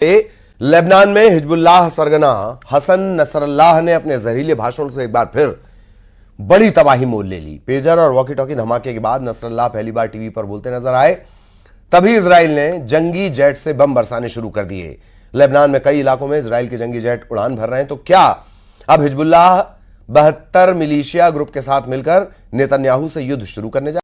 Lebanon में Hezbollah सरगना Hassan Nasrallah ने अपने जहरीले भाषण से एक बार फिर बड़ी तबाही मोल ले ली। पेजर और वॉकी टॉकी धमाके के बाद नसरल्लाह पहली बार टीवी पर बोलते नजर आए। तभी इजराइल ने जंगी जेट से बम बरसाने शुरू कर दिए। लेबनान में कई इलाकों में इजराइल के जंगी जेट उड़ान भर रहे हैं। तो क्या अब हिजबुल्लाह 72 मिलिशिया ग्रुप के साथ मिलकर नेतन्याहू से युद्ध शुरू करने जा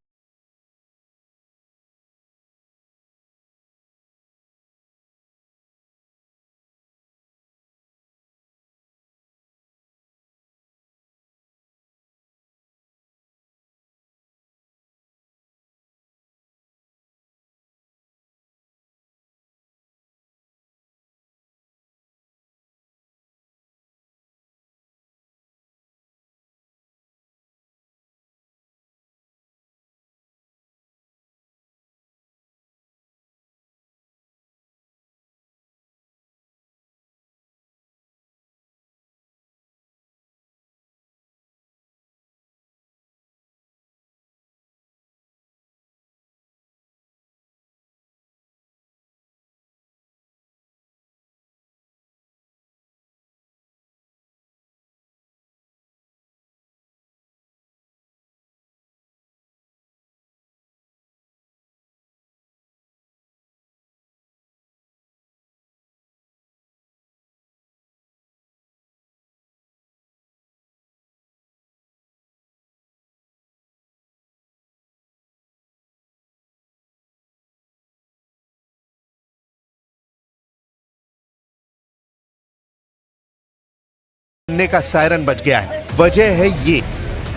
करने का सायरन बज गया है। वजह है ये,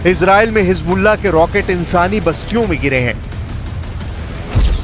इजराइल में हिजबुल्लाह के रॉकेट इंसानी बस्तियों में गिरे हैं।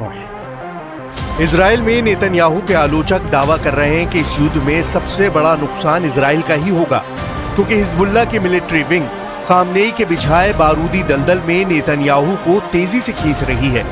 वाहिद। इजराइल में नेतन्याहू के आलोचक दावा कर रहे हैं कि इस युद्ध में सबसे बड़ा नुकसान इजराइल का ही होगा, क्योंकि हिजबुल्लाह की मिलिट्री विंग खामनेई के बिछाए बारूदी दलदल में नेतन्याहू को तेजी से खींच रही है।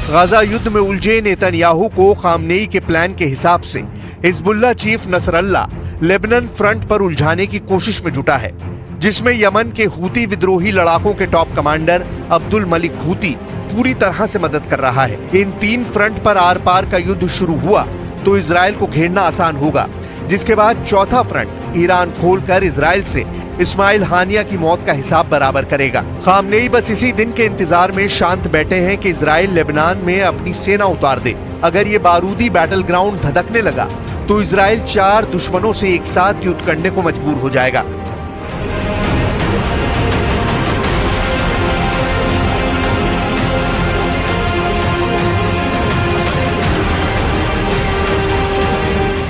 गाजा युद्ध में उलझे नेतन्याहू को खामनेई के प्लान के हिसाब से Hezbollah chief Nasrallah Lebanon front पर उलझाने की कोशिश में जुटा है, जिसमें यमन के हूती विद्रोही लड़ाकों के top commander Abdul Malik Houthi पूरी तरह से मदद कर रहा है। इन तीन फ्रंट पर आर पार का युद्ध शुरू हुआ तो इजराइल को घेरना आसान होगा, जिसके बाद चौथा फ्रंट ईरान खोलकर इजराइल से इस्माइल हानिया की मौत का हिसाब बराबर करेगा। खामनेई बस इसी दिन के इंतजार में शांत बैठे हैं कि इजराइल लेबनान में अपनी सेना उतार दे। अगर ये बारूदी बैटल ग्राउंड धधकने लगा तो इजराइल 4 दुश्मनों से एक साथ युद्ध करने को मजबूर हो जाएगा।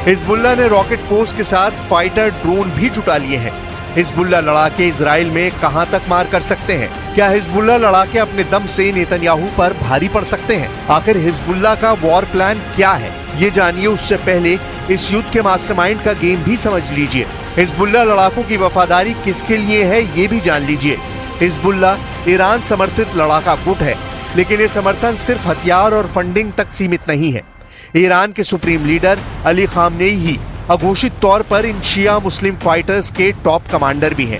हिजबुल्लाह ने रॉकेट फोर्स के साथ फाइटर ड्रोन भी जुटा लिए हैं। हिजबुल्लाह लड़ाके इजराइल में कहां तक मार कर सकते हैं? क्या हिजबुल्लाह लड़ाके अपने दम से नेतन्याहू पर भारी पड़ सकते हैं? आखिर हिजबुल्लाह का वॉर प्लान क्या है, ये जानिए। उससे पहले इस युद्ध के मास्टरमाइंड का गेम भी समझ लीजिए। हिजबुल्लाह लड़ाकों की वफादारी किसके लिए है, ये भी जान लीजिए। हिजबुल्लाह ईरान समर्थित लड़ाका गुट है, लेकिन ये समर्थन सिर्फ हथियार और फंडिंग तक सीमित नहीं है। ईरान के सुप्रीम लीडर अली खामनेई ही अघोषित तौर पर इन शिया मुस्लिम फाइटर्स के टॉप कमांडर भी हैं।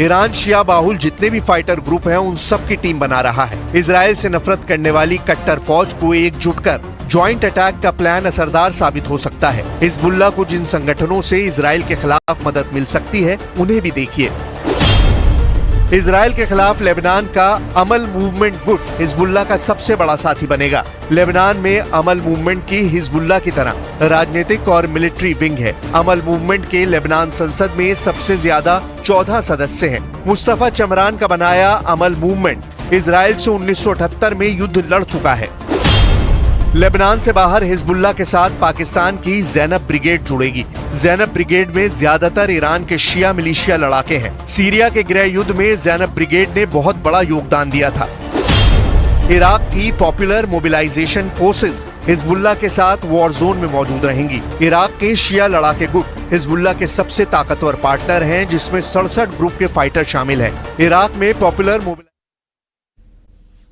ईरान शिया बाहुल जितने भी फाइटर ग्रुप हैं उन सब की टीम बना रहा है। इजराइल से नफरत करने वाली कट्टर फौज को एकजुट कर ज्वाइंट अटैक का प्लान असरदार साबित हो सकता है। हिजबुल्लाह को जिन संगठनों से इजराइल के खिलाफ मदद मिल सकती है उन्हें भी देखिए। इजराइल के खिलाफ लेबनान का अमल मूवमेंट गुट हिजबुल्लाह का सबसे बड़ा साथी बनेगा। लेबनान में अमल मूवमेंट की हिजबुल्लाह की तरह राजनीतिक और मिलिट्री विंग है। अमल मूवमेंट के लेबनान संसद में सबसे ज्यादा 14 सदस्य हैं। मुस्तफा चमरान का बनाया अमल मूवमेंट इजराइल से 1978 में युद्ध लड़ चुका है। लेबनान से बाहर हिजबुल्लाह के साथ पाकिस्तान की ज़ैनब ब्रिगेड जुड़ेगी। ज़ैनब ब्रिगेड में ज्यादातर ईरान के शिया मिलिशिया लड़ाके हैं। सीरिया के गृह युद्ध में ज़ैनब ब्रिगेड ने बहुत बड़ा योगदान दिया था। इराक की पॉपुलर मोबिलाइजेशन फोर्सेस हिजबुल्लाह के साथ वॉर जोन में मौजूद रहेंगी। इराक के शिया लड़ाके गुट हिजबुल्लाह के सबसे ताकतवर पार्टनर हैं, जिसमें 67 ग्रुप के फाइटर शामिल हैं। इराक में पॉपुलर